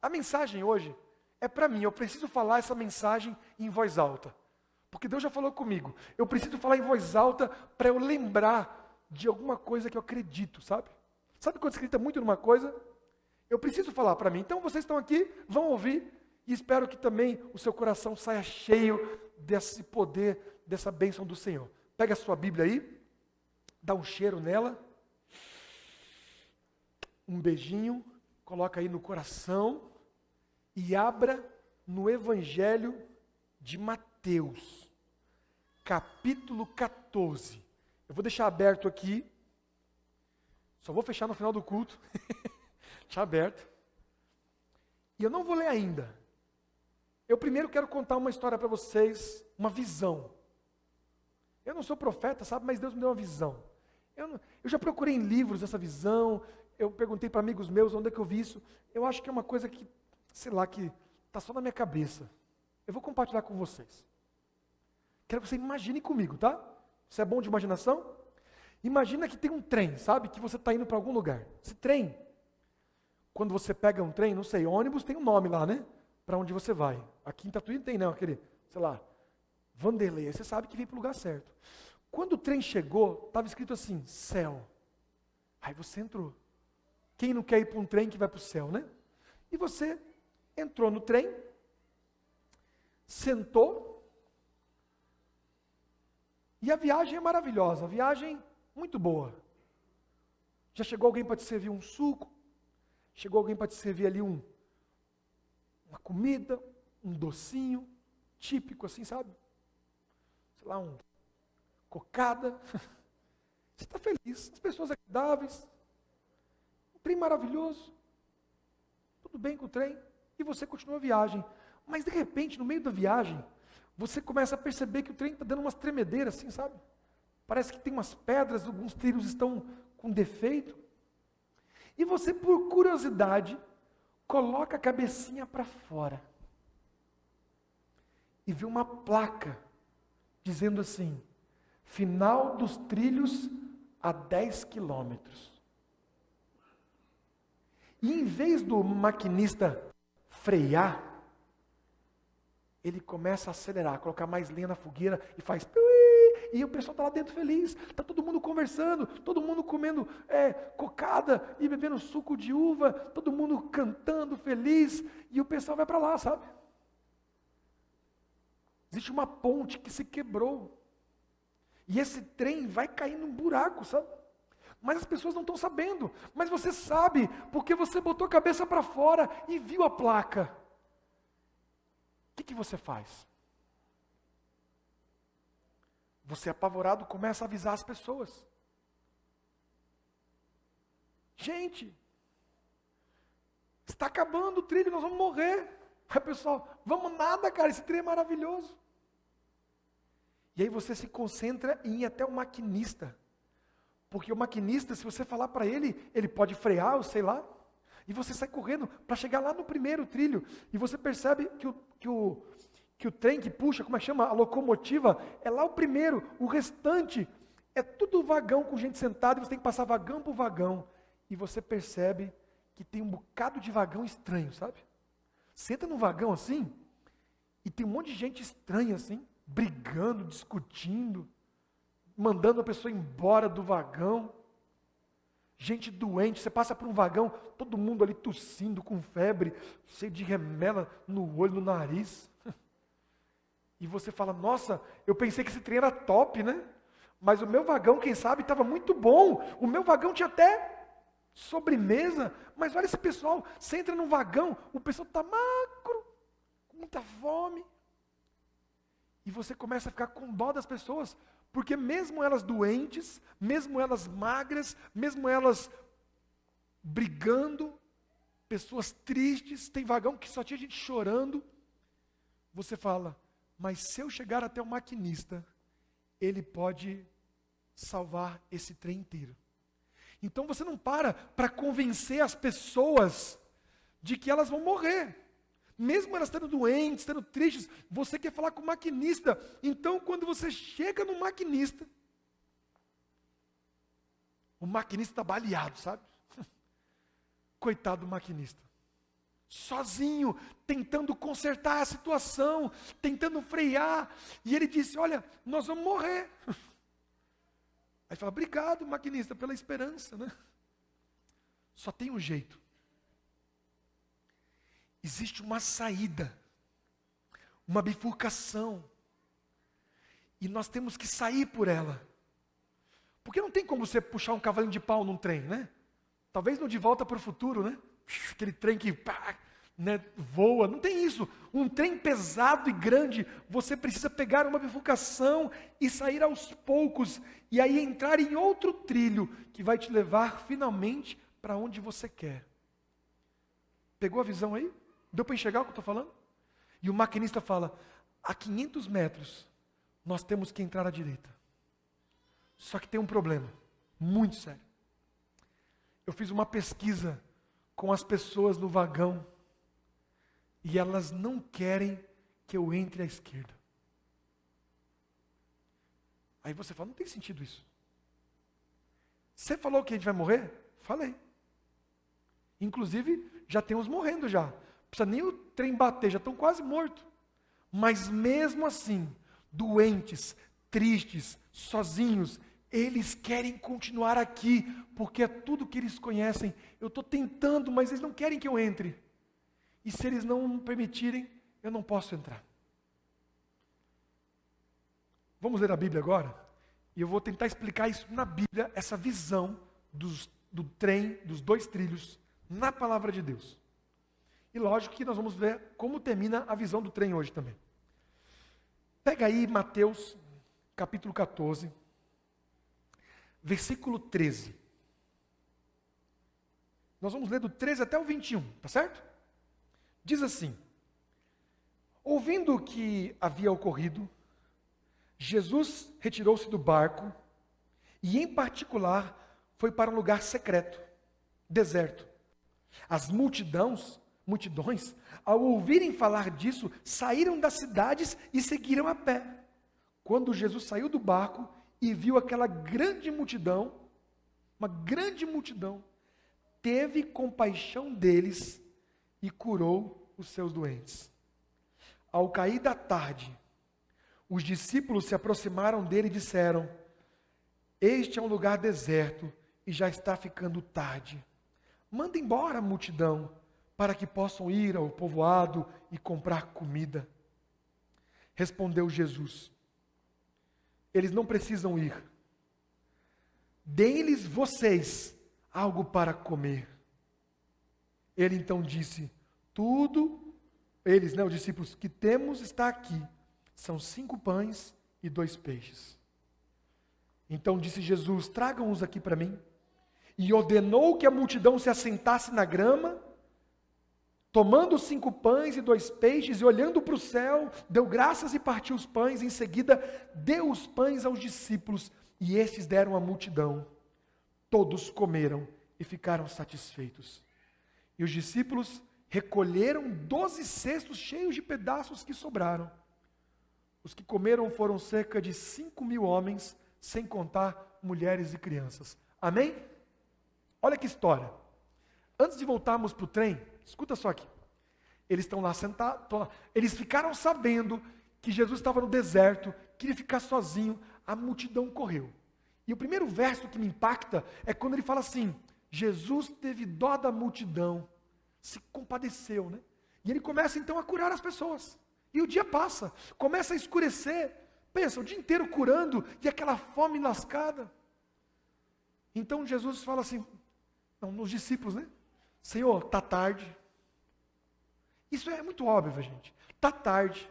A mensagem hoje é para mim, eu preciso falar essa mensagem em voz alta. Porque Deus já falou comigo, eu preciso falar em voz alta para eu lembrar de alguma coisa que eu acredito, sabe? Sabe quando você acredita muito numa coisa? Eu preciso falar para mim. Então vocês estão aqui, vão ouvir, e espero que também o seu coração saia cheio desse poder, dessa bênção do Senhor. Pega a sua Bíblia aí, dá um cheiro nela, um beijinho, coloca aí no coração e abra no Evangelho de Mateus, capítulo 14. Eu vou deixar aberto aqui, só vou fechar no final do culto, deixar aberto. E eu não vou ler ainda. Eu primeiro quero contar uma história para vocês, uma visão. Eu não sou profeta, sabe, mas Deus me deu uma visão. Eu já procurei em livros essa visão, eu perguntei para amigos meus onde é que eu vi isso. Eu acho que é uma coisa que, sei lá, que está só na minha cabeça. Eu vou compartilhar com vocês. Quero que você imagine comigo, tá? Você é bom de imaginação? Imagina que tem um trem, sabe? Que você está indo para algum lugar. Esse trem, quando você pega um trem, não sei, ônibus tem um nome lá, né? Para onde você vai. Aqui em Tatuí não tem não, aquele, sei lá, Vanderlei. Você sabe que vem para o lugar certo. Quando o trem chegou, estava escrito assim, céu. Aí você entrou. Quem não quer ir para um trem que vai para o céu, né? E você entrou no trem, sentou, e a viagem é maravilhosa, a viagem muito boa. Já chegou alguém para te servir um suco? Chegou alguém para te servir ali uma comida, um docinho, típico assim, sabe? Sei lá, cocada. Você está feliz, as pessoas agradáveis, um trem maravilhoso, tudo bem com o trem, e você continua a viagem. Mas de repente, no meio da viagem, você começa a perceber que o trem está dando umas tremedeiras assim, sabe? Parece que tem umas pedras, alguns trilhos estão com defeito. E você, por curiosidade, coloca a cabecinha para fora. E vê uma placa dizendo assim, final dos trilhos a 10 quilômetros. E em vez do maquinista frear, ele começa a acelerar, colocar mais lenha na fogueira e faz piuí, e o pessoal está lá dentro feliz, está todo mundo conversando, todo mundo comendo cocada e bebendo suco de uva, todo mundo cantando feliz, e o pessoal vai para lá, sabe? Existe uma ponte que se quebrou, e esse trem vai cair num buraco, sabe? Mas as pessoas não estão sabendo, mas você sabe, porque você botou a cabeça para fora e viu a placa. O que você faz? Você, apavorado, começa a avisar as pessoas. Gente, está acabando o trilho, nós vamos morrer. Aí, pessoal, vamos nada, cara, esse trem é maravilhoso. E aí você se concentra em ir até o maquinista. Porque o maquinista, se você falar para ele, ele pode frear, ou sei lá. E você sai correndo para chegar lá no primeiro trilho. E você percebe que o trem que puxa, como é que chama? A locomotiva, é lá o primeiro. O restante é tudo vagão com gente sentada. E você tem que passar vagão por vagão. E você percebe que tem um bocado de vagão estranho, sabe? Você entra num vagão assim, e tem um monte de gente estranha assim, brigando, discutindo, mandando a pessoa embora do vagão. Gente doente, você passa por um vagão, todo mundo ali tossindo, com febre, cheio de remela no olho, no nariz. E você fala, nossa, eu pensei que esse trem era top, né? Mas o meu vagão, quem sabe, estava muito bom. O meu vagão tinha até sobremesa. Mas olha esse pessoal, você entra num vagão, o pessoal está magro, com muita fome. E você começa a ficar com dó das pessoas, porque mesmo elas doentes, mesmo elas magras, mesmo elas brigando, pessoas tristes, tem vagão que só tinha gente chorando, você fala, mas se eu chegar até o maquinista, ele pode salvar esse trem inteiro. Então você não para convencer as pessoas de que elas vão morrer. Mesmo elas estando doentes, estando tristes, você quer falar com o maquinista. Então, quando você chega no maquinista, o maquinista está baleado, sabe? Coitado do maquinista. sozinho, tentando consertar a situação, tentando frear. E ele disse, olha, nós vamos morrer. Aí fala, obrigado, maquinista, pela esperança, né? Só tem um jeito. Existe uma saída, uma bifurcação. E nós temos que sair por ela. Porque não tem como você puxar um cavalinho de pau num trem, né? Talvez no De Volta para o Futuro, né? Aquele trem que né, voa, não tem isso. Um trem pesado e grande, você precisa pegar uma bifurcação e sair aos poucos, e aí entrar em outro trilho, que vai te levar finalmente para onde você quer. Pegou a visão aí? Deu para enxergar o que eu estou falando? E o maquinista fala, a 500 metros, nós temos que entrar à direita. Só que tem um problema, muito sério. Eu fiz uma pesquisa com as pessoas no vagão, e elas não querem que eu entre à esquerda. Aí você fala, não tem sentido isso. Você falou que a gente vai morrer? Falei. Inclusive, já tem uns morrendo já. Não precisa nem o trem bater, já estão quase mortos. Mas mesmo assim, doentes, tristes, sozinhos, eles querem continuar aqui, porque é tudo que eles conhecem. Eu estou tentando, mas eles não querem que eu entre. E se eles não permitirem, eu não posso entrar. Vamos ler a Bíblia agora? E eu vou tentar explicar isso na Bíblia, essa visão do trem, dos dois trilhos, na palavra de Deus. E lógico que nós vamos ver como termina a visão do trem hoje também. Pega aí Mateus, capítulo 14, versículo 13. Nós vamos ler do 13 até o 21, tá certo? Diz assim, ouvindo o que havia ocorrido, Jesus retirou-se do barco e, em particular, foi para um lugar secreto, deserto. As multidões, ao ouvirem falar disso, saíram das cidades e seguiram a pé. Quando Jesus saiu do barco e viu aquela grande multidão, uma grande multidão, teve compaixão deles e curou os seus doentes. Ao cair da tarde, os discípulos se aproximaram dele e disseram, este é um lugar deserto e já está ficando tarde. Manda embora a multidão, para que possam ir ao povoado e comprar comida. Respondeu Jesus, eles não precisam ir. Deem-lhes vocês algo para comer. Ele então disse, os discípulos, que temos está aqui. São 5 pães e 2 peixes. Então disse Jesus, tragam-os aqui para mim. E ordenou que a multidão se assentasse na grama, tomando os 5 pães e 2 peixes, e olhando para o céu, deu graças e partiu os pães, em seguida deu os pães aos discípulos, e estes deram à multidão. Todos comeram e ficaram satisfeitos. E os discípulos recolheram 12 cestos cheios de pedaços que sobraram. Os que comeram foram cerca de 5.000 homens, sem contar mulheres e crianças. Amém? Olha que história. Antes de voltarmos para o trem, escuta só aqui. Eles estão lá sentados, eles ficaram sabendo que Jesus estava no deserto, queria ficar sozinho, a multidão correu. E o primeiro verso que me impacta é quando ele fala assim, Jesus teve dó da multidão, se compadeceu, né? E ele começa então a curar as pessoas. E o dia passa, começa a escurecer, pensa, o dia inteiro curando, e aquela fome lascada. Então Jesus fala assim, nos discípulos, né? Senhor, está tarde. Isso é muito óbvio, gente. Está tarde.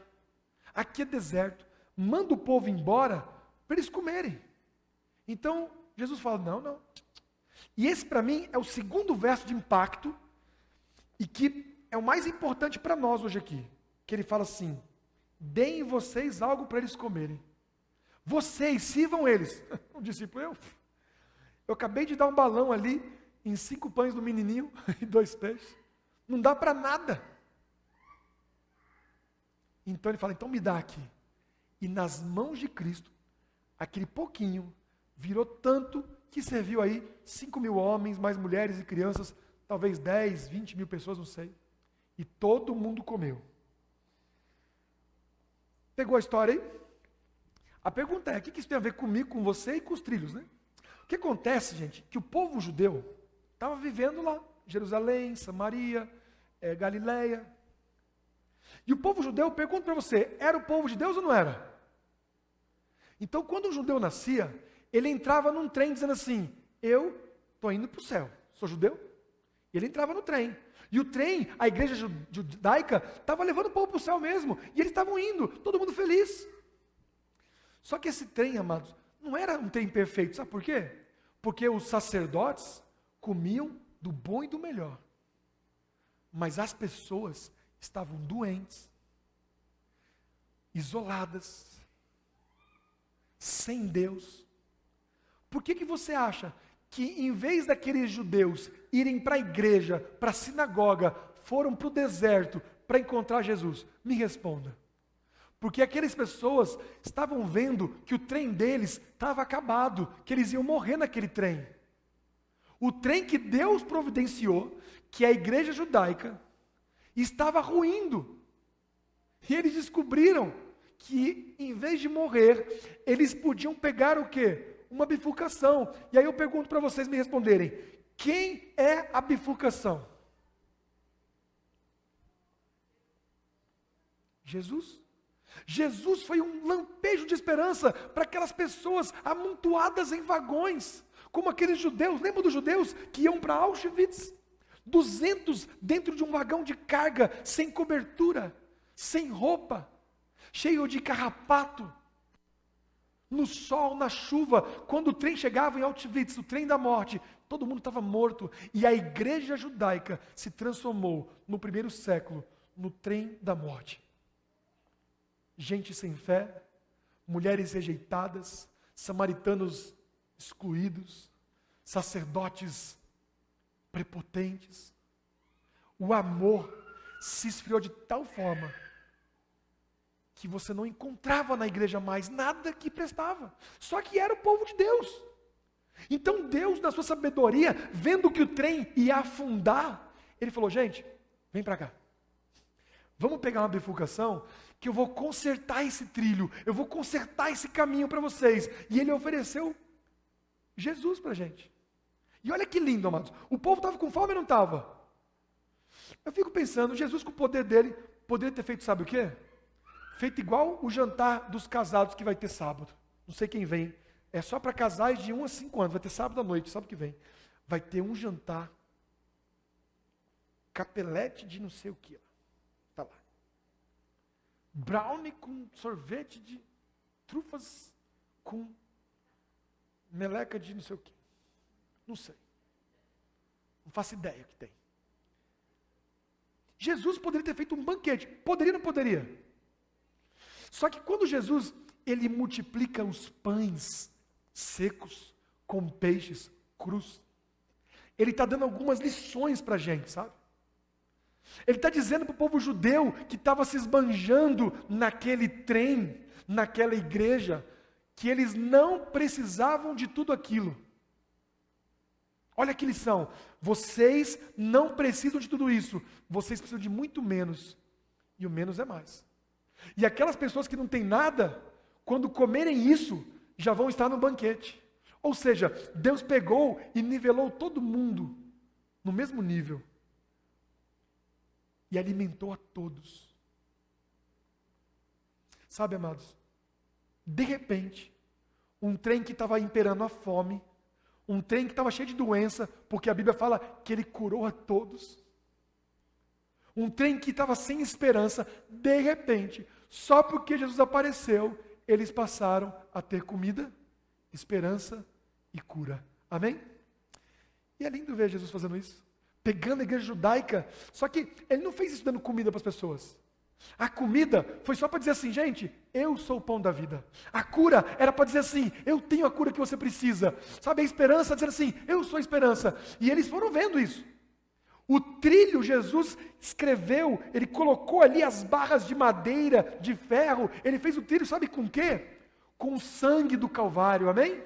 Aqui é deserto. Manda o povo embora para eles comerem. Então, Jesus fala, não. E esse para mim é o segundo verso de impacto e que é o mais importante para nós hoje aqui. Que ele fala assim, deem vocês algo para eles comerem. Vocês, sirvam eles. O discípulo, eu acabei de dar um balão ali, em 5 pães do menininho e 2 peixes. Não dá para nada. Então ele fala, então me dá aqui. E nas mãos de Cristo, aquele pouquinho virou tanto que serviu aí 5.000 homens, mais mulheres e crianças, talvez 10, 20 mil pessoas, não sei. E todo mundo comeu. Pegou a história aí? A pergunta é, o que isso tem a ver comigo, com você e com os trilhos, né? O que acontece, gente, que o povo judeu estava vivendo lá, Jerusalém, Samaria, Galileia. E o povo judeu, pergunto para você, era o povo de Deus ou não era? Então, quando um judeu nascia, ele entrava num trem dizendo assim, eu estou indo para o céu, sou judeu. Ele entrava no trem. E o trem, a igreja judaica, estava levando o povo para o céu mesmo. E eles estavam indo, todo mundo feliz. Só que esse trem, amados, não era um trem perfeito. Sabe por quê? Porque os sacerdotes comiam do bom e do melhor. Mas as pessoas estavam doentes, isoladas, sem Deus. Por que você acha que em vez daqueles judeus irem para a igreja, para a sinagoga, foram para o deserto para encontrar Jesus? Me responda. Porque aquelas pessoas estavam vendo que o trem deles estava acabado, que eles iam morrer naquele trem. O trem que Deus providenciou, que é a igreja judaica, estava ruindo. E eles descobriram que em vez de morrer, eles podiam pegar o quê? Uma bifurcação. E aí eu pergunto para vocês me responderem, quem é a bifurcação? Jesus. Jesus foi um lampejo de esperança para aquelas pessoas amontoadas em vagões, como aqueles judeus, lembra dos judeus que iam para Auschwitz? 200 dentro de um vagão de carga, sem cobertura, sem roupa, cheio de carrapato, no sol, na chuva. Quando o trem chegava em Auschwitz, o trem da morte, todo mundo estava morto, e a igreja judaica se transformou, no primeiro século, no trem da morte. Gente sem fé, mulheres rejeitadas, samaritanos excluídos, sacerdotes prepotentes. O amor se esfriou de tal forma que você não encontrava na igreja mais nada que prestava. Só que era o povo de Deus. Então Deus, na sua sabedoria, vendo que o trem ia afundar, Ele falou, gente, vem para cá. Vamos pegar uma bifurcação que eu vou consertar esse trilho, eu vou consertar esse caminho para vocês. E Ele ofereceu Jesus para a gente. E olha que lindo, amados. O povo estava com fome ou não estava? Eu fico pensando, Jesus com o poder dele, poderia ter feito sabe o quê? Feito igual o jantar dos casados que vai ter sábado. Não sei quem vem. É só para casais de 1 a 5 anos. Vai ter sábado à noite, sábado que vem. Vai ter um jantar. Capelete de não sei o que. Está lá. Brownie com sorvete de trufas com meleca de não sei o que. Não sei. Não faço ideia o que tem. Jesus poderia ter feito um banquete. Poderia ou não poderia? Só que quando Jesus, Ele multiplica os pães secos com peixes crus, Ele está dando algumas lições para a gente, sabe? Ele está dizendo para o povo judeu que estava se esbanjando naquele trem, naquela igreja, que eles não precisavam de tudo aquilo. Olha que lição, vocês não precisam de tudo isso, vocês precisam de muito menos, e o menos é mais. E aquelas pessoas que não têm nada, quando comerem isso, já vão estar no banquete. Ou seja, Deus pegou e nivelou todo mundo no mesmo nível. E alimentou a todos. Sabe, amados, de repente, um trem que estava imperando a fome, um trem que estava cheio de doença, porque a Bíblia fala que Ele curou a todos. Um trem que estava sem esperança, de repente, só porque Jesus apareceu, eles passaram a ter comida, esperança e cura. Amém? E é lindo ver Jesus fazendo isso. Pegando a igreja judaica, só que Ele não fez isso dando comida para as pessoas. A comida foi só para dizer assim, gente, eu sou o pão da vida. A cura era para dizer assim, eu tenho a cura que você precisa. Sabe, a esperança, dizendo assim, eu sou a esperança. E eles foram vendo isso. O trilho, Jesus escreveu, Ele colocou ali as barras de madeira, de ferro. Ele fez o trilho, sabe com o quê? Com o sangue do Calvário, amém?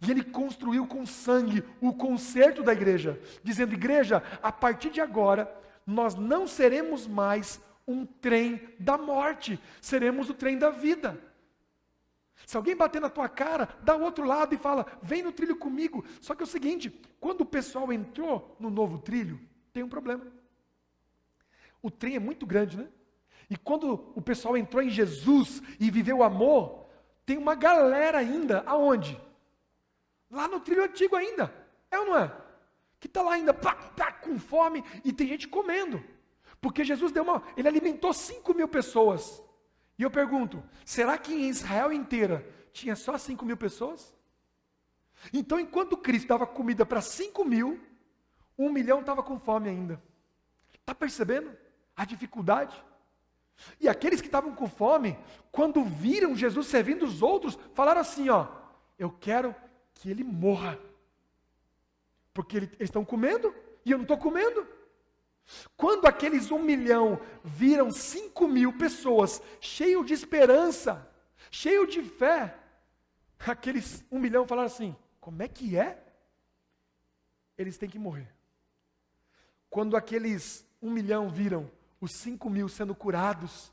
E Ele construiu com sangue o conserto da igreja. Dizendo, igreja, a partir de agora, nós não seremos mais um trem da morte, seremos o trem da vida. Se alguém bater na tua cara, dá o outro lado e fala, vem no trilho comigo. Só que é o seguinte, quando o pessoal entrou no novo trilho, tem um problema. O trem é muito grande, né? E quando o pessoal entrou em Jesus e viveu o amor, tem uma galera ainda, aonde? Lá no trilho antigo ainda, é ou não é? Que está lá ainda, com fome, e tem gente comendo. Porque Jesus ele alimentou 5.000 pessoas. E eu pergunto, será que em Israel inteira tinha só 5.000 pessoas? Então, enquanto Cristo dava comida para 5.000, 1 milhão estava com fome ainda. Está percebendo a dificuldade? E aqueles que estavam com fome, quando viram Jesus servindo os outros, falaram assim, eu quero que ele morra. Porque eles estão comendo e eu não estou comendo. Quando aqueles 1 milhão viram 5.000 pessoas, cheio de esperança, cheio de fé, aqueles 1 milhão falaram assim, como é que é? Eles têm que morrer. Quando aqueles 1 milhão viram os 5.000 sendo curados,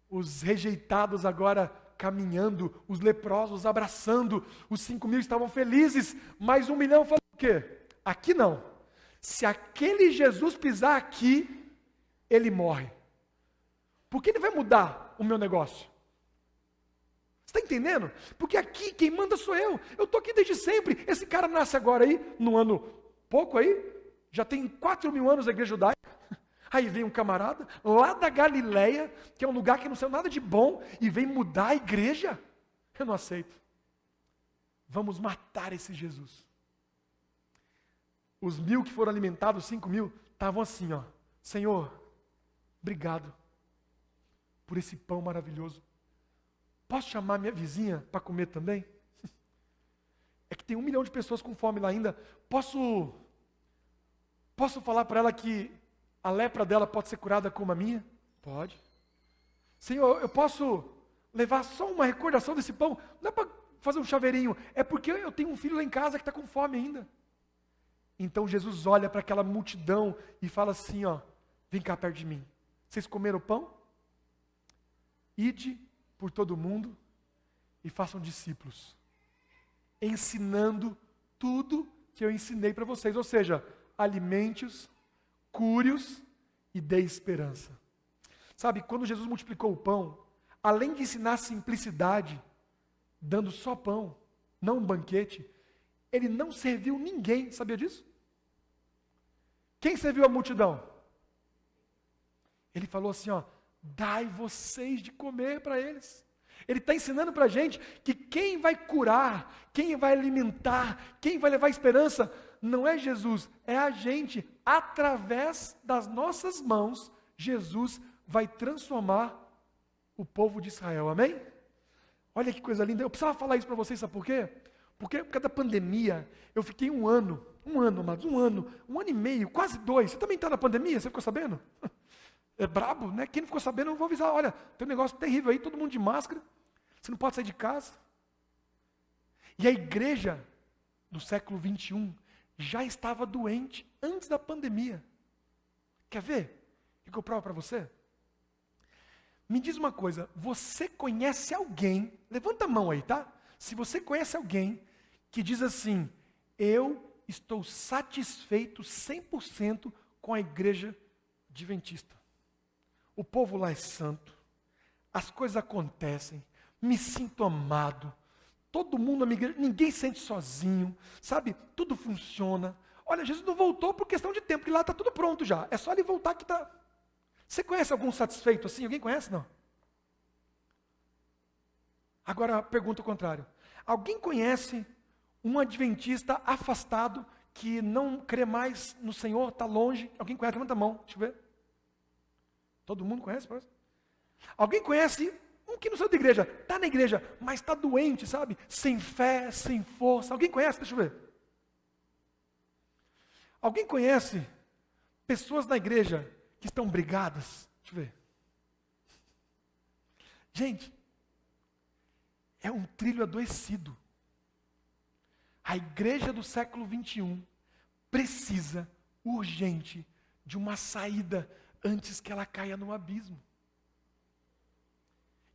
os rejeitados agora caminhando, os leprosos abraçando, os 5.000 estavam felizes, mas 1 milhão falou o quê? Aqui não. Se aquele Jesus pisar aqui, ele morre. Porque ele vai mudar o meu negócio. Você está entendendo? Porque aqui quem manda sou eu. Eu estou aqui desde sempre. Esse cara nasce agora aí, no ano pouco aí, já tem 4.000 anos a igreja judaica. Aí vem um camarada lá da Galileia, que é um lugar que não saiu nada de bom, e vem mudar a igreja. Eu não aceito. Vamos matar esse Jesus. Os 1.000 que foram alimentados, 5.000, estavam assim, Senhor, obrigado por esse pão maravilhoso. Posso chamar minha vizinha para comer também? É que tem 1 milhão de pessoas com fome lá ainda. Posso falar para ela que a lepra dela pode ser curada como a minha? Pode. Senhor, eu posso levar só uma recordação desse pão? Não é para fazer um chaveirinho, é porque eu tenho um filho lá em casa que está com fome ainda. Então Jesus olha para aquela multidão e fala assim, vem cá perto de mim. Vocês comeram o pão? Ide por todo mundo e façam discípulos, ensinando tudo que eu ensinei para vocês. Ou seja, alimente-os, cure-os e dê esperança. Sabe, quando Jesus multiplicou o pão, além de ensinar simplicidade, dando só pão, não um banquete, ele não serviu ninguém, sabia disso? Quem serviu a multidão? Ele falou assim, dai vocês de comer para eles. Ele está ensinando para a gente que quem vai curar, quem vai alimentar, quem vai levar esperança, não é Jesus, é a gente. Através das nossas mãos, Jesus vai transformar o povo de Israel, amém? Olha que coisa linda, eu precisava falar isso para vocês, sabe por quê? Porque por causa da pandemia, eu fiquei um ano, amados, um ano e meio, quase 2. Você também está na pandemia, você ficou sabendo? É brabo, né? Quem não ficou sabendo, eu vou avisar, olha, tem um negócio terrível aí, todo mundo de máscara, você não pode sair de casa. E a igreja do século 21 já estava doente antes da pandemia. Quer ver? O que eu provo para você? Me diz uma coisa, você conhece alguém, levanta a mão aí, tá? Se você conhece alguém que diz assim, eu estou satisfeito 100% com a igreja adventista. O povo lá é santo, as coisas acontecem, me sinto amado, todo mundo na minha igreja, ninguém sente sozinho, sabe? Tudo funciona. Olha, Jesus não voltou por questão de tempo, porque lá está tudo pronto já, é só ele voltar que está. Você conhece algum satisfeito assim? Alguém conhece? Não. Agora, pergunta o contrário. Alguém conhece um adventista afastado que não crê mais no Senhor, está longe? Alguém conhece? Levanta a mão, deixa eu ver. Todo mundo conhece? Parece? Alguém conhece um que não saiu da igreja, está na igreja, mas está doente, sabe? Sem fé, sem força. Alguém conhece? Deixa eu ver. Alguém conhece pessoas na igreja que estão brigadas? Deixa eu ver. Gente, é um trilho adoecido. A igreja do século 21 precisa, urgente, de uma saída antes que ela caia no abismo.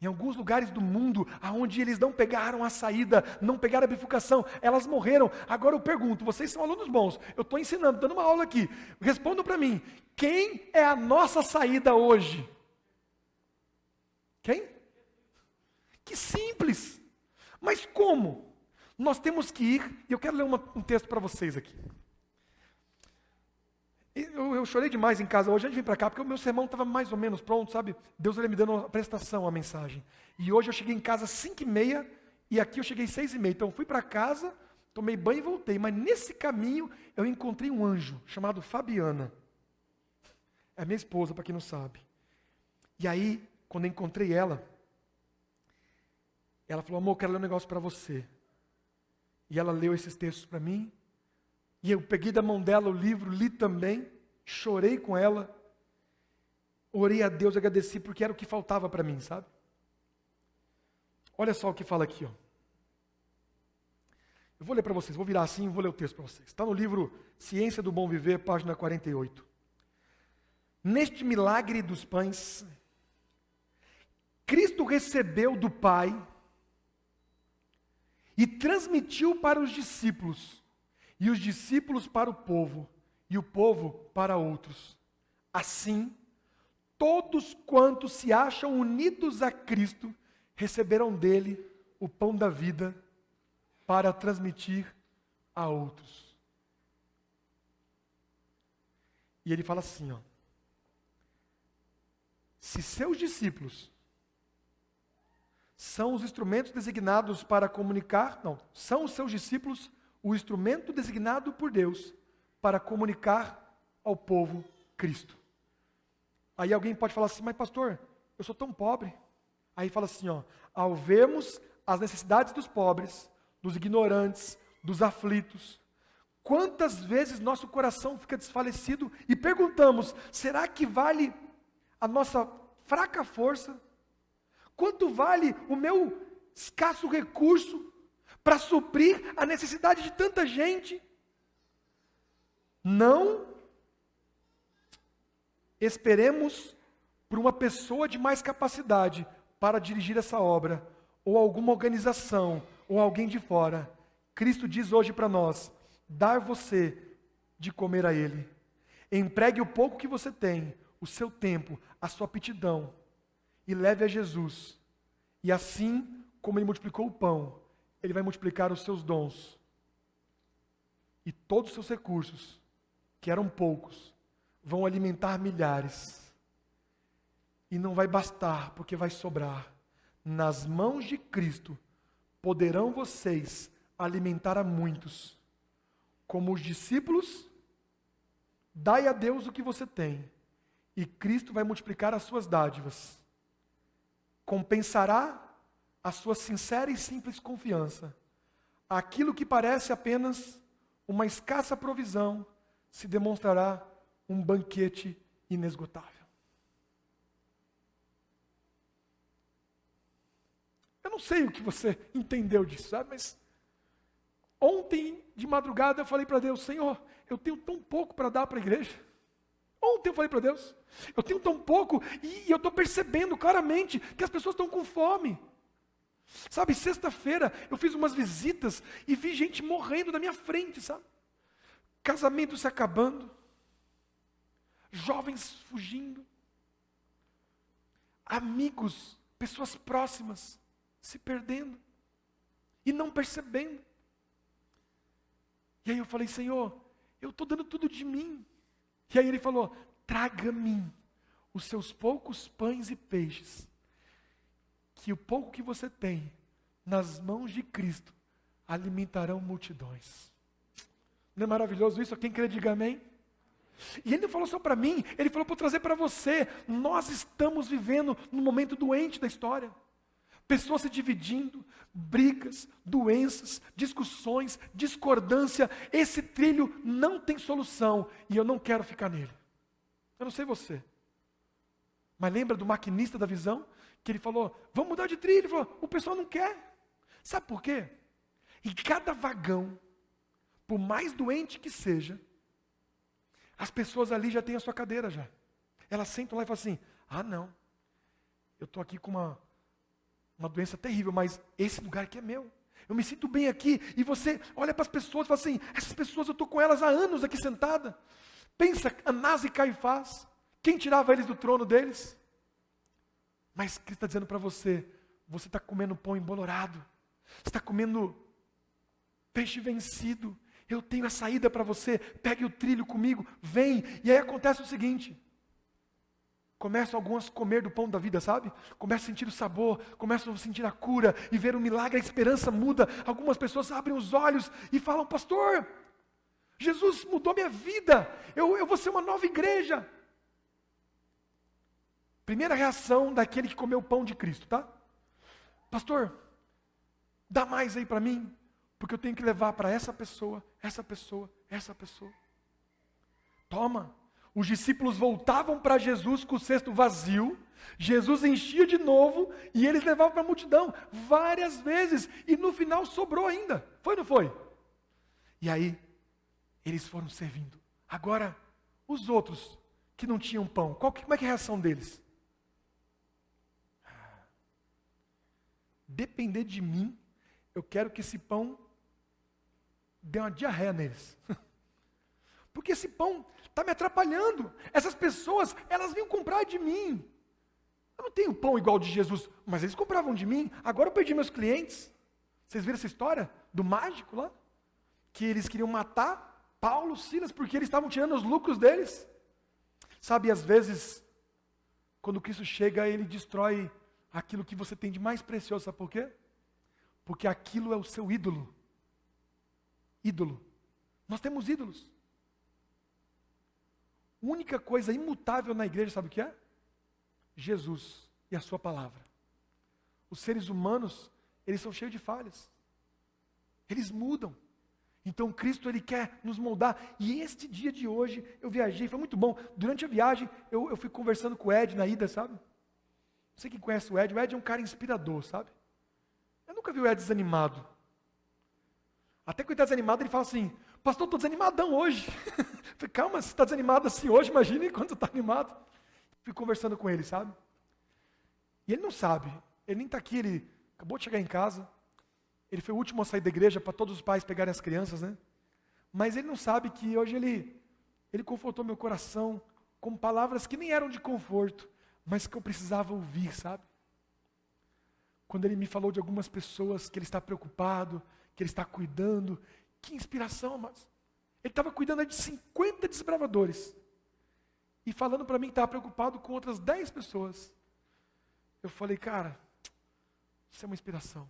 Em alguns lugares do mundo, onde eles não pegaram a saída, não pegaram a bifurcação, elas morreram. Agora eu pergunto, vocês são alunos bons, eu estou ensinando, dando uma aula aqui. Respondam para mim, quem é a nossa saída hoje? Quem? Que simples. Mas como? Nós temos que ir, e eu quero ler um texto para vocês aqui. Eu chorei demais em casa hoje, antes de vir para cá, porque o meu sermão estava mais ou menos pronto, sabe? Deus ele me dando uma prestação, a mensagem. E hoje eu cheguei em casa às 5h30, e aqui eu cheguei às 6h30. Então eu fui para casa, tomei banho e voltei. Mas nesse caminho eu encontrei um anjo, chamado Fabiana. É minha esposa, para quem não sabe. E aí, quando eu encontrei ela falou, amor, eu quero ler um negócio para você. E ela leu esses textos para mim. E eu peguei da mão dela o livro, li também, chorei com ela, orei a Deus, agradeci, porque era o que faltava para mim, sabe? Olha só o que fala aqui, ó. Eu vou ler para vocês, vou virar assim e vou ler o texto para vocês. Está no livro Ciência do Bom Viver, página 48. Neste milagre dos pães, Cristo recebeu do Pai e transmitiu para os discípulos, e os discípulos para o povo, e o povo para outros. Assim, todos quantos se acham unidos a Cristo, receberão dele o pão da vida para transmitir a outros. E ele fala assim, ó. Se seus discípulos são os instrumentos designados para comunicar, são os seus discípulos o instrumento designado por Deus para comunicar ao povo Cristo. Aí alguém pode falar assim, mas pastor, eu sou tão pobre. Aí fala assim, ó, ao vermos as necessidades dos pobres, dos ignorantes, dos aflitos, quantas vezes nosso coração fica desfalecido e perguntamos, será que vale a nossa fraca força? Quanto vale o meu escasso recurso para suprir a necessidade de tanta gente? Não esperemos por uma pessoa de mais capacidade para dirigir essa obra, ou alguma organização, ou alguém de fora. Cristo diz hoje para nós, dar você de comer a Ele. Empregue o pouco que você tem, o seu tempo, a sua aptidão, e leve a Jesus. E assim como Ele multiplicou o pão, Ele vai multiplicar os seus dons. E todos os seus recursos, que eram poucos, vão alimentar milhares. E não vai bastar, porque vai sobrar. Nas mãos de Cristo, poderão vocês alimentar a muitos. Como os discípulos, dai a Deus o que você tem, e Cristo vai multiplicar as suas dádivas. Compensará a sua sincera e simples confiança. Aquilo que parece apenas uma escassa provisão, se demonstrará um banquete inesgotável. Eu não sei o que você entendeu disso, sabe? Mas ontem, de madrugada, eu falei para Deus, Senhor, eu tenho tão pouco para dar para a igreja. Ontem eu falei para Deus, eu tenho tão pouco, e eu estou percebendo claramente que as pessoas estão com fome. Sabe, sexta-feira eu fiz umas visitas e vi gente morrendo na minha frente, sabe? Casamentos se acabando, jovens fugindo, amigos, pessoas próximas se perdendo e não percebendo. E aí eu falei, Senhor, eu estou dando tudo de mim. E aí Ele falou, traga a mim os seus poucos pães e peixes, que o pouco que você tem nas mãos de Cristo alimentarão multidões. Não é maravilhoso isso? Quem crê, diga amém. E Ele não falou só para mim, Ele falou para trazer para você. Nós estamos vivendo num momento doente da história. Pessoas se dividindo, brigas, doenças, discussões, discordância. Esse trilho não tem solução e eu não quero ficar nele. Eu não sei você, mas lembra do maquinista da visão? Que ele falou, vamos mudar de trilho. Ele falou, o pessoal não quer. Sabe por quê? Em cada vagão, por mais doente que seja, As pessoas ali já têm a sua cadeira já. Elas sentam lá e falam assim, não, eu estou aqui com uma doença terrível, mas esse lugar aqui é meu. Eu me sinto bem aqui. E você olha para as pessoas e fala assim, essas pessoas eu estou com elas há anos aqui sentada. Pensa, Anás e Caifás, quem tirava eles do trono deles? Mas Cristo está dizendo para você, você está comendo pão embolorado, você está comendo peixe vencido, eu tenho a saída para você, pegue o trilho comigo, vem. E aí acontece o seguinte, começam algumas a comer do pão da vida, sabe? Começam a sentir o sabor, começam a sentir a cura e ver o milagre, a esperança muda. Algumas pessoas abrem os olhos e falam, pastor, Jesus mudou minha vida, eu vou ser uma nova igreja. Primeira reação daquele que comeu o pão de Cristo, tá? Pastor, dá mais aí para mim, porque eu tenho que levar para essa pessoa, essa pessoa, essa pessoa. Toma. Os discípulos voltavam para Jesus com o cesto vazio, Jesus enchia de novo e eles levavam para a multidão várias vezes e no final sobrou ainda. Foi ou não foi? E aí, eles foram servindo. Agora, os outros que não tinham pão, como é que é a reação deles? Depender de mim, eu quero que esse pão dê uma diarreia neles. Porque esse pão está me atrapalhando. Essas pessoas, elas vinham comprar de mim. Eu não tenho pão igual de Jesus, mas eles compravam de mim. Agora eu perdi meus clientes. Vocês viram essa história do mágico lá? Que eles queriam matar Paulo, Silas, porque eles estavam tirando os lucros deles. Sabe, às vezes, quando Cristo chega, ele destrói aquilo que você tem de mais precioso. Sabe por quê? Porque aquilo é o seu ídolo. Ídolo. Nós temos ídolos. A única coisa imutável na igreja, sabe o que é? Jesus e a sua palavra. Os seres humanos, eles são cheios de falhas. Eles mudam. Então Cristo, Ele quer nos moldar. E este dia de hoje, eu viajei, foi muito bom. Durante a viagem, eu fui conversando com o Ed na ida, sabe? Não sei quem conhece o Ed é um cara inspirador, sabe? Eu nunca vi o Ed desanimado. Até quando ele está desanimado, ele fala assim, pastor, estou desanimadão hoje. Eu falei, calma, você está desanimado assim hoje, imagine quando você está animado. Fui conversando com ele, sabe? E ele não sabe, ele nem está aqui, ele acabou de chegar em casa. Ele foi o último a sair da igreja para todos os pais pegarem as crianças, né? Mas ele não sabe que hoje ele confortou meu coração com palavras que nem eram de conforto, mas que eu precisava ouvir, sabe? Quando ele me falou de algumas pessoas que ele está preocupado, que ele está cuidando, que inspiração, mas ele estava cuidando de 50 desbravadores e falando para mim que estava preocupado com outras 10 pessoas. Eu falei, cara, isso é uma inspiração.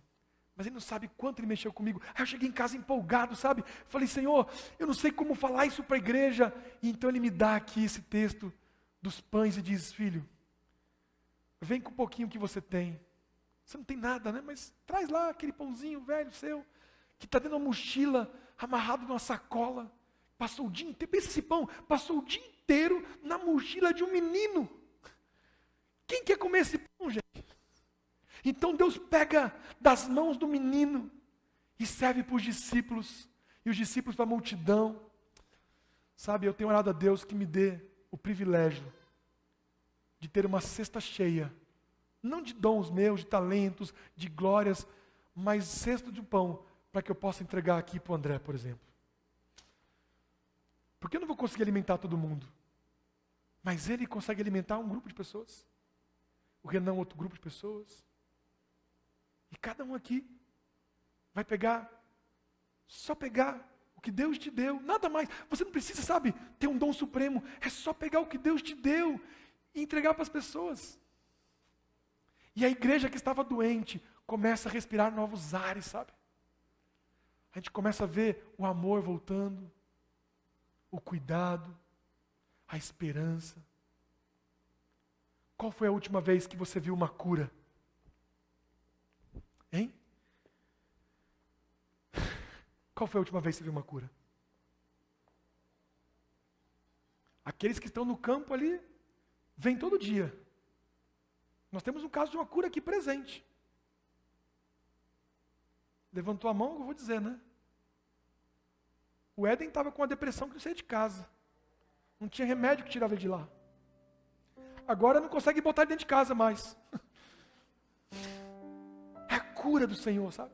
Mas ele não sabe quanto ele mexeu comigo. Aí eu cheguei em casa empolgado, sabe? Falei, Senhor, eu não sei como falar isso para a igreja. E então ele me dá aqui esse texto dos pães e diz, filho, vem com um pouquinho que você tem. Você não tem nada, né? Mas traz lá aquele pãozinho velho seu, que está dentro de uma mochila, amarrado numa sacola. Passou o dia inteiro, pensa esse pão, passou o dia inteiro na mochila de um menino. Quem quer comer esse pão, gente? Então Deus pega das mãos do menino e serve para os discípulos, e os discípulos para a multidão. Sabe, eu tenho orado a Deus que me dê o privilégio de ter uma cesta cheia, não de dons meus, de talentos, de glórias, mas cesta de pão, para que eu possa entregar aqui para o André, por exemplo. Porque eu não vou conseguir alimentar todo mundo, mas ele consegue alimentar um grupo de pessoas, o Renan outro grupo de pessoas, e cada um aqui vai só pegar o que Deus te deu, nada mais. Você não precisa, sabe, ter um dom supremo, é só pegar o que Deus te deu e entregar para as pessoas. E a igreja que estava doente começa a respirar novos ares, sabe? A gente começa a ver o amor voltando, o cuidado, a esperança. Qual foi a última vez que você viu uma cura? Hein? Qual foi a última vez que você viu uma cura? Aqueles que estão no campo ali, vêm todo dia. Nós temos um caso de uma cura aqui presente. Levantou a mão, eu vou dizer, né? O Éden estava com uma depressão que não saía de casa. Não tinha remédio que tirava ele de lá. Agora não consegue botar ele dentro de casa mais. É a cura do Senhor, sabe?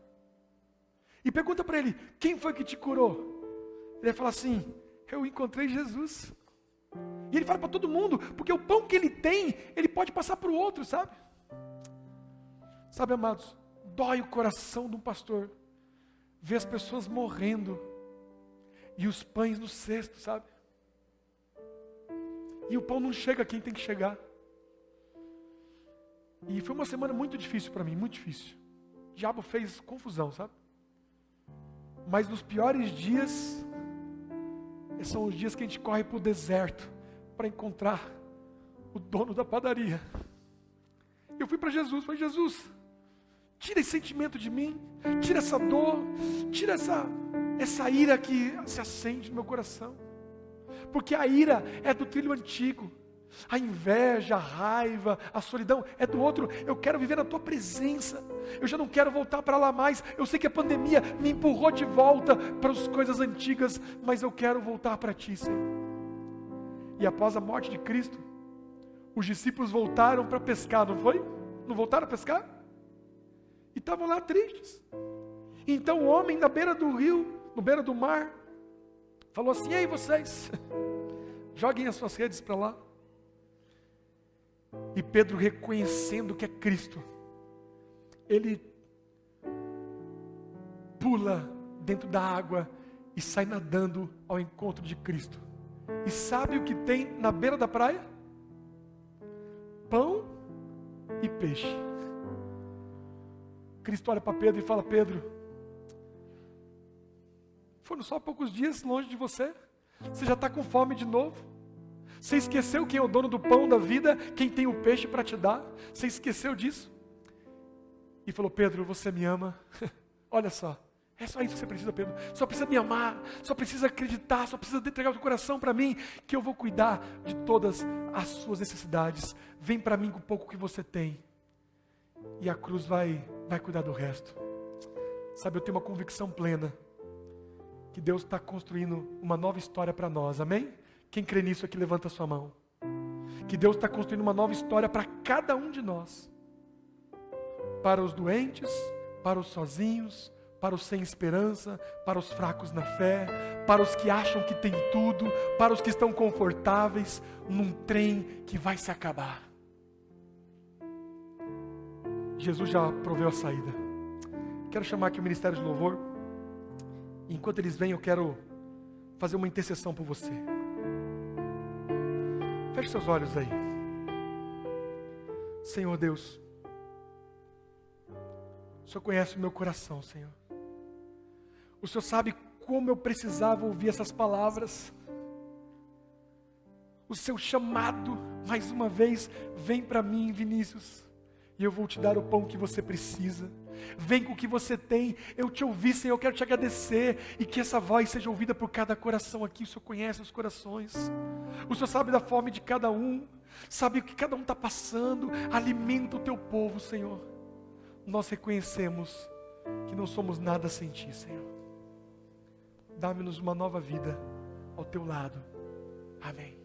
E pergunta para ele, quem foi que te curou? Ele vai falar assim, eu encontrei Jesus. E ele fala para todo mundo, porque o pão que ele tem, ele pode passar para o outro, sabe? Sabe, amados, dói o coração de um pastor ver as pessoas morrendo e os pães no cesto, sabe? E o pão não chega a quem tem que chegar. E foi uma semana muito difícil para mim, muito difícil. O diabo fez confusão, sabe? Mas nos piores dias, são os dias que a gente corre para o deserto para encontrar o dono da padaria. Eu fui para Jesus, falei, Jesus, tira esse sentimento de mim, tira essa dor, tira essa ira que se acende no meu coração. Porque a ira é do trilho antigo, a inveja, a raiva, a solidão é do outro. Eu quero viver na tua presença, eu já não quero voltar para lá mais. Eu sei que a pandemia me empurrou de volta para as coisas antigas, mas eu quero voltar para ti, Senhor. E após a morte de Cristo, os discípulos voltaram para pescar, não foi? Não voltaram a pescar? E estavam lá tristes. Então o homem na beira do rio, na beira do mar, falou assim, ei vocês, joguem as suas redes para lá. E Pedro, reconhecendo que é Cristo, ele pula dentro da água e sai nadando ao encontro de Cristo. E sabe o que tem na beira da praia? Pão e peixe. Cristo olha para Pedro e fala, Pedro, foram só poucos dias longe de você, você já está com fome de novo? Você esqueceu quem é o dono do pão da vida, quem tem o peixe para te dar? Você esqueceu disso? E falou, Pedro, você me ama? Olha só, é só isso que você precisa, Pedro. Só precisa me amar, só precisa acreditar, só precisa entregar o seu coração para mim, que eu vou cuidar de todas as suas necessidades. Vem para mim com o pouco que você tem. E a cruz vai cuidar do resto. Sabe, eu tenho uma convicção plena que Deus está construindo uma nova história para nós, amém? Quem crê nisso aqui, levanta a sua mão. Que Deus está construindo uma nova história para cada um de nós. Para os doentes, para os sozinhos, para os sem esperança, para os fracos na fé, para os que acham que tem tudo, para os que estão confortáveis, num trem que vai se acabar. Jesus já proveu a saída. Quero chamar aqui o Ministério de Louvor. Enquanto eles vêm, eu quero fazer uma intercessão por você. Feche seus olhos aí. Senhor Deus, o Senhor conhece o meu coração, Senhor. O Senhor sabe como eu precisava ouvir essas palavras. O seu chamado, mais uma vez, vem para mim, Vinícius, e eu vou te dar o pão que você precisa. Vem com o que você tem. Eu te ouvi, Senhor, eu quero te agradecer. E que essa voz seja ouvida por cada coração aqui. O Senhor conhece os corações. O Senhor sabe da fome de cada um. Sabe o que cada um está passando. Alimenta o teu povo, Senhor. Nós reconhecemos que não somos nada sem ti, Senhor. Dá-nos uma nova vida ao teu lado. Amém.